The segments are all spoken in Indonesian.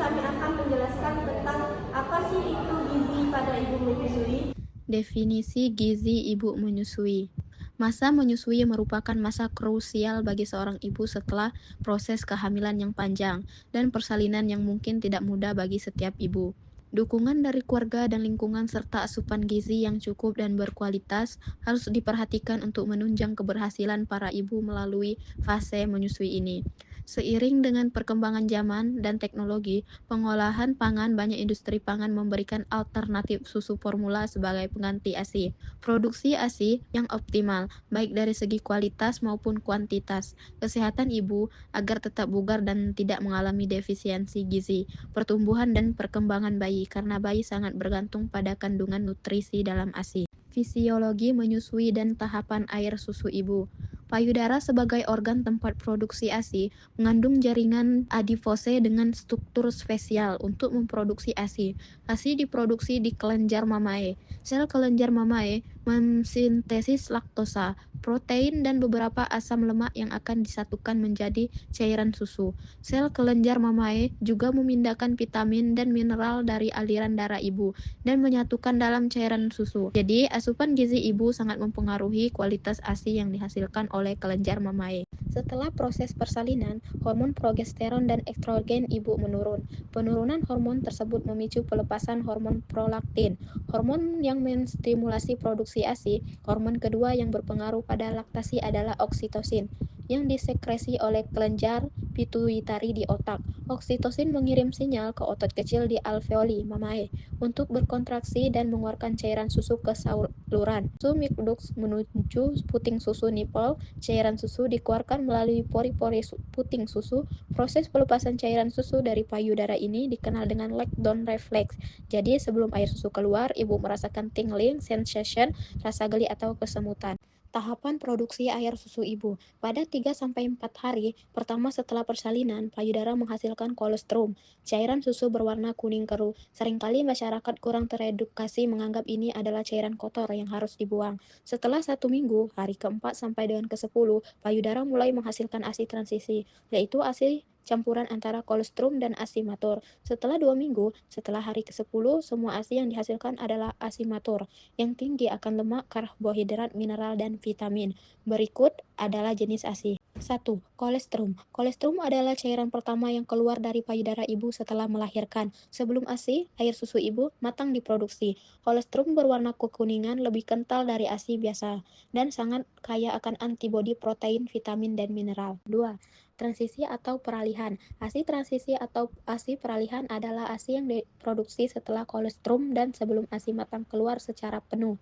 kami akan menjelaskan tentang apa sih itu gizi pada ibu menyusui. Definisi gizi ibu menyusui. Masa menyusui merupakan masa krusial bagi seorang ibu setelah proses kehamilan yang panjang dan persalinan yang mungkin tidak mudah bagi setiap ibu. Dukungan dari keluarga dan lingkungan serta asupan gizi yang cukup dan berkualitas harus diperhatikan untuk menunjang keberhasilan para ibu melalui fase menyusui ini. Seiring dengan perkembangan zaman dan teknologi, pengolahan pangan, banyak industri pangan memberikan alternatif susu formula sebagai pengganti ASI. Produksi ASI yang optimal, baik dari segi kualitas maupun kuantitas, kesehatan ibu agar tetap bugar dan tidak mengalami defisiensi gizi, pertumbuhan dan perkembangan bayi, karena bayi sangat bergantung pada kandungan nutrisi dalam ASI. Fisiologi menyusui dan tahapan air susu ibu. Payudara sebagai organ tempat produksi ASI mengandung jaringan adipose dengan struktur spesial untuk memproduksi ASI. ASI diproduksi di kelenjar mamae. Sel kelenjar mamae mensintesis laktosa, protein, dan beberapa asam lemak yang akan disatukan menjadi cairan susu. Sel kelenjar mamae juga memindahkan vitamin dan mineral dari aliran darah ibu dan menyatukan dalam cairan susu. Jadi, asupan gizi ibu sangat mempengaruhi kualitas ASI yang dihasilkan oleh kelenjar mamae. Setelah proses persalinan, hormon progesteron dan estrogen ibu menurun. Penurunan hormon tersebut memicu pelepasan hormon prolaktin, hormon yang menstimulasi produksi ASI. Hormon kedua yang berpengaruh pada laktasi adalah oksitosin, yang disekresi oleh kelenjar pituitari di otak. Oksitosin mengirim sinyal ke otot kecil di alveoli mamae untuk berkontraksi dan mengeluarkan cairan susu ke saluran. Susu mikdux menuju puting susu nipple. Cairan susu dikeluarkan melalui pori-pori puting susu. Proses pelepasan cairan susu dari payudara ini dikenal dengan leg down reflex. Jadi sebelum air susu keluar, ibu merasakan tingling, sensation, rasa geli atau kesemutan. Tahapan produksi air susu ibu. Pada 3-4 hari pertama setelah persalinan, payudara menghasilkan kolostrum, cairan susu berwarna kuning keruh. Seringkali masyarakat kurang teredukasi menganggap ini adalah cairan kotor yang harus dibuang. Setelah 1 minggu, hari ke-4 sampai dengan ke-10, payudara mulai menghasilkan ASI transisi, yaitu ASI campuran antara kolostrum dan ASI matur. Setelah 2 minggu, setelah hari ke-10, semua ASI yang dihasilkan adalah ASI matur, yang tinggi akan lemak, karbohidrat, mineral, dan vitamin. Berikut adalah jenis ASI. 1. Kolostrum. Kolostrum adalah cairan pertama yang keluar dari payudara ibu setelah melahirkan. Sebelum ASI, air susu ibu matang diproduksi. Kolostrum berwarna kekuningan, lebih kental dari ASI biasa, dan sangat kaya akan antibodi, protein, vitamin, dan mineral. 2. Transisi atau peralihan. ASI transisi atau ASI peralihan adalah ASI yang diproduksi setelah kolostrum dan sebelum ASI matang keluar secara penuh.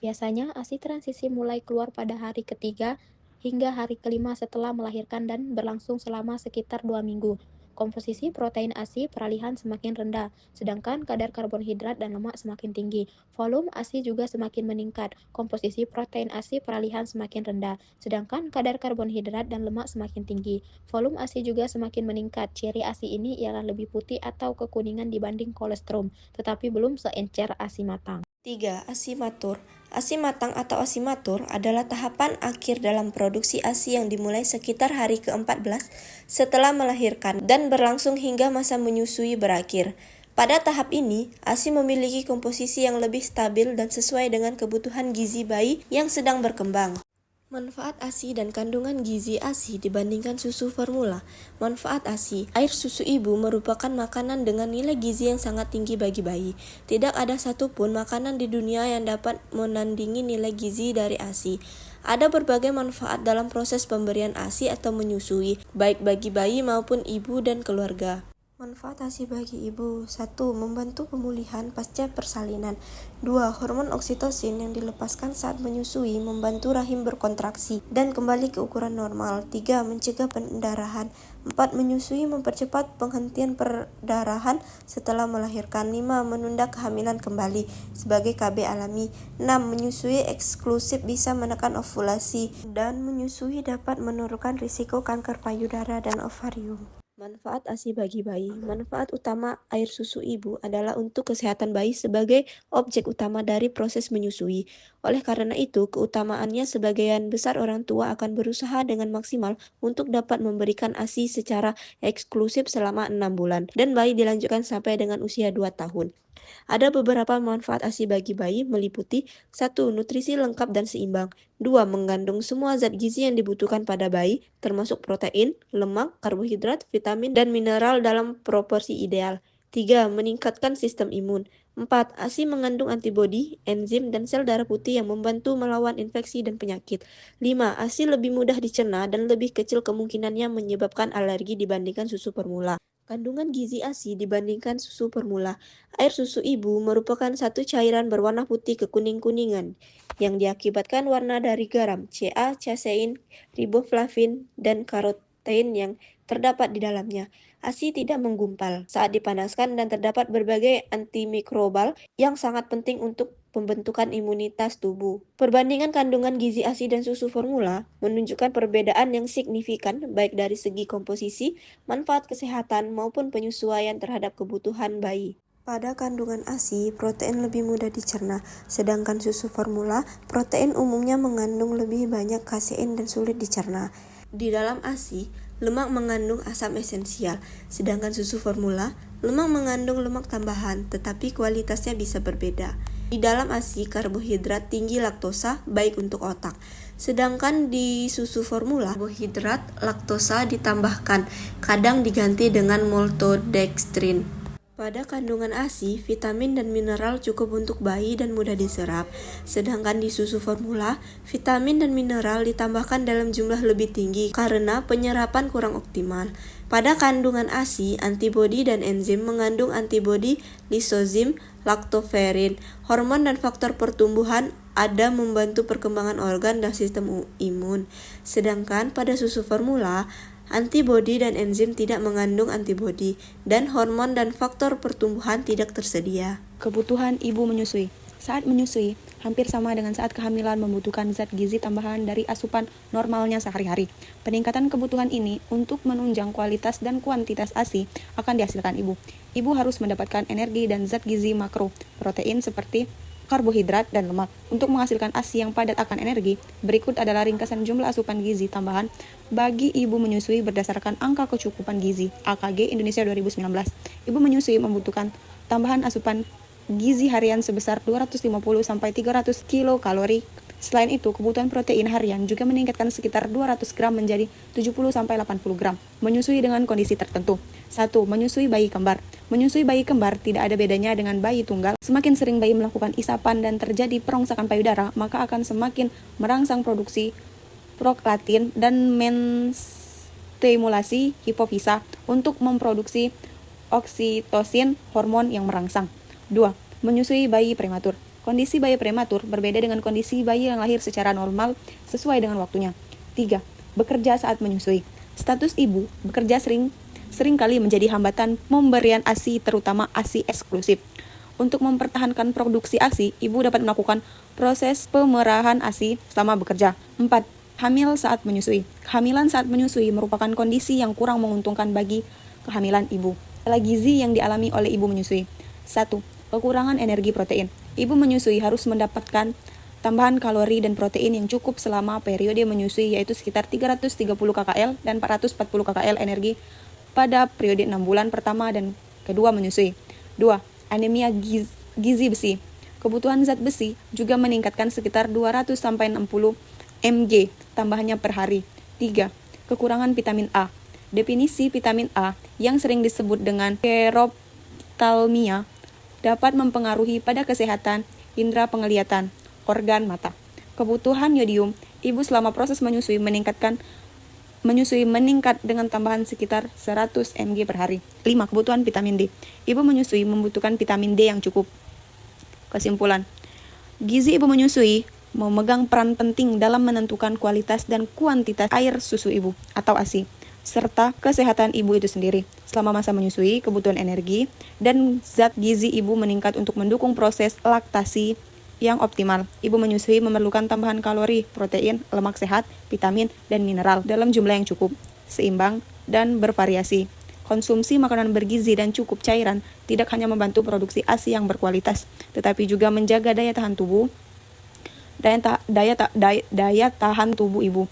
Biasanya ASI transisi mulai keluar pada hari ketiga hingga hari kelima setelah melahirkan dan berlangsung selama sekitar 2 minggu. Komposisi protein ASI peralihan semakin rendah, sedangkan kadar karbonhidrat dan lemak semakin tinggi. Volume ASI juga semakin meningkat. Komposisi protein ASI peralihan semakin rendah, sedangkan kadar karbonhidrat dan lemak semakin tinggi. Volume ASI juga semakin meningkat. Ciri ASI ini ialah lebih putih atau kekuningan dibanding kolostrum, tetapi belum seencer ASI matang. 3. ASI matur. ASI matang atau ASI matur adalah tahapan akhir dalam produksi ASI yang dimulai sekitar hari ke-14 setelah melahirkan dan berlangsung hingga masa menyusui berakhir. Pada tahap ini, ASI memiliki komposisi yang lebih stabil dan sesuai dengan kebutuhan gizi bayi yang sedang berkembang. Manfaat ASI dan kandungan gizi ASI dibandingkan susu formula. Manfaat ASI, air susu ibu merupakan makanan dengan nilai gizi yang sangat tinggi bagi bayi. Tidak ada satupun makanan di dunia yang dapat menandingi nilai gizi dari ASI. Ada berbagai manfaat dalam proses pemberian ASI atau menyusui, baik bagi bayi maupun ibu dan keluarga. Manfaat ASI bagi ibu. 1. Membantu pemulihan pasca persalinan. 2. Hormon oksitosin yang dilepaskan saat menyusui membantu rahim berkontraksi dan kembali ke ukuran normal. 3. Mencegah pendarahan. 4. Menyusui mempercepat penghentian perdarahan setelah melahirkan. 5. Menunda kehamilan kembali sebagai KB alami. 6. Menyusui eksklusif bisa menekan ovulasi, dan menyusui dapat menurunkan risiko kanker payudara dan ovarium. Manfaat ASI bagi bayi. Manfaat utama air susu ibu adalah untuk kesehatan bayi sebagai objek utama dari proses menyusui. Oleh karena itu, keutamaannya sebagian besar orang tua akan berusaha dengan maksimal untuk dapat memberikan ASI secara eksklusif selama 6 bulan dan bayi dilanjutkan sampai dengan usia 2 tahun. Ada beberapa manfaat ASI bagi bayi meliputi 1. Nutrisi lengkap dan seimbang. 2. Mengandung semua zat gizi yang dibutuhkan pada bayi, termasuk protein, lemak, karbohidrat, vitamin, dan mineral dalam proporsi ideal. 3. Meningkatkan sistem imun. 4. ASI mengandung antibodi, enzim, dan sel darah putih yang membantu melawan infeksi dan penyakit. 5. ASI lebih mudah dicerna dan lebih kecil kemungkinannya menyebabkan alergi dibandingkan susu formula. Kandungan gizi ASI dibandingkan susu formula. Air susu ibu merupakan satu cairan berwarna putih kekuning-kuningan yang diakibatkan warna dari garam, Ca, casein, riboflavin, dan karotein yang terdapat di dalamnya. ASI tidak menggumpal saat dipanaskan dan terdapat berbagai antimikrobal yang sangat penting untuk pembentukan imunitas tubuh. Perbandingan kandungan gizi ASI dan susu formula menunjukkan perbedaan yang signifikan baik dari segi komposisi, manfaat kesehatan, maupun penyesuaian terhadap kebutuhan bayi. Pada kandungan ASI, protein lebih mudah dicerna, sedangkan susu formula, protein umumnya mengandung lebih banyak kasein dan sulit dicerna. Di dalam ASI, lemak mengandung asam esensial, sedangkan susu formula, lemak mengandung lemak tambahan, tetapi kualitasnya bisa berbeda. Di dalam ASI, karbohidrat tinggi laktosa, baik untuk otak. Sedangkan di susu formula, karbohidrat laktosa ditambahkan, kadang diganti dengan maltodextrin. Pada kandungan ASI, vitamin dan mineral cukup untuk bayi dan mudah diserap. Sedangkan di susu formula, vitamin dan mineral ditambahkan dalam jumlah lebih tinggi karena penyerapan kurang optimal. Pada kandungan ASI, antibodi dan enzim mengandung antibodi lisozim, laktoferin, hormon dan faktor pertumbuhan ada membantu perkembangan organ dan sistem imun. Sedangkan pada susu formula, antibodi dan enzim tidak mengandung antibodi, dan hormon dan faktor pertumbuhan tidak tersedia. Kebutuhan ibu menyusui. Saat menyusui, hampir sama dengan saat kehamilan membutuhkan zat gizi tambahan dari asupan normalnya sehari-hari. Peningkatan kebutuhan ini untuk menunjang kualitas dan kuantitas ASI akan dihasilkan ibu. Ibu harus mendapatkan energi dan zat gizi makro, protein seperti karbohidrat, dan lemak. Untuk menghasilkan ASI yang padat akan energi, berikut adalah ringkasan jumlah asupan gizi tambahan bagi ibu menyusui berdasarkan angka kecukupan gizi AKG Indonesia 2019. Ibu menyusui membutuhkan tambahan asupan gizi harian sebesar 250-300 kilokalori. Selain itu, kebutuhan protein harian juga meningkatkan sekitar 200 gram menjadi 70-80 gram. Menyusui dengan kondisi tertentu. 1. Menyusui bayi kembar. Menyusui bayi kembar tidak ada bedanya dengan bayi tunggal. Semakin sering bayi melakukan isapan dan terjadi perongsakan payudara, maka akan semakin merangsang produksi prolaktin dan menstimulasi hipofisa untuk memproduksi oksitosin, hormon yang merangsang. 2. Menyusui bayi prematur. Kondisi bayi prematur berbeda dengan kondisi bayi yang lahir secara normal sesuai dengan waktunya. 3. Bekerja saat menyusui. Status ibu bekerja sering kali menjadi hambatan pemberian ASI, terutama ASI eksklusif. Untuk mempertahankan produksi ASI, ibu dapat melakukan proses pemerahan ASI selama bekerja. 4. Hamil saat menyusui. Kehamilan saat menyusui merupakan kondisi yang kurang menguntungkan bagi kehamilan ibu. Adalah gizi yang dialami oleh ibu menyusui. 1. Kekurangan energi protein. Ibu menyusui harus mendapatkan tambahan kalori dan protein yang cukup selama periode menyusui, yaitu sekitar 330 kcal dan 440 kcal energi pada periode 6 bulan pertama dan kedua menyusui. 2. Anemia gizi besi. Kebutuhan zat besi juga meningkatkan sekitar 200-60 mg tambahannya per hari. 3. Kekurangan vitamin A. Definisi vitamin A yang sering disebut dengan keroptalmia dapat mempengaruhi pada kesehatan indera penglihatan, organ mata. Kebutuhan yodium, ibu selama proses menyusui meningkat dengan tambahan sekitar 100 mg per hari. 5. Kebutuhan vitamin D. Ibu menyusui membutuhkan vitamin D yang cukup. Kesimpulan, gizi ibu menyusui memegang peran penting dalam menentukan kualitas dan kuantitas air susu ibu atau ASI, serta kesehatan ibu itu sendiri. Selama masa menyusui, kebutuhan energi dan zat gizi ibu meningkat untuk mendukung proses laktasi yang optimal. Ibu menyusui memerlukan tambahan kalori, protein, lemak sehat, vitamin, dan mineral dalam jumlah yang cukup, seimbang, dan bervariasi. Konsumsi makanan bergizi dan cukup cairan tidak hanya membantu produksi ASI yang berkualitas, tetapi juga menjaga daya tahan tubuh ibu,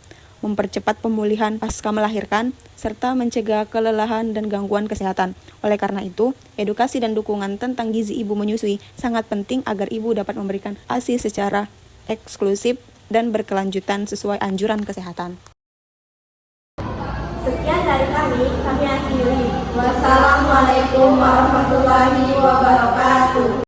mempercepat pemulihan pasca melahirkan, serta mencegah kelelahan dan gangguan kesehatan. Oleh karena itu, edukasi dan dukungan tentang gizi ibu menyusui sangat penting agar ibu dapat memberikan ASI secara eksklusif dan berkelanjutan sesuai anjuran kesehatan. Sekian dari kami akhiri. Wassalamualaikum warahmatullahi wabarakatuh.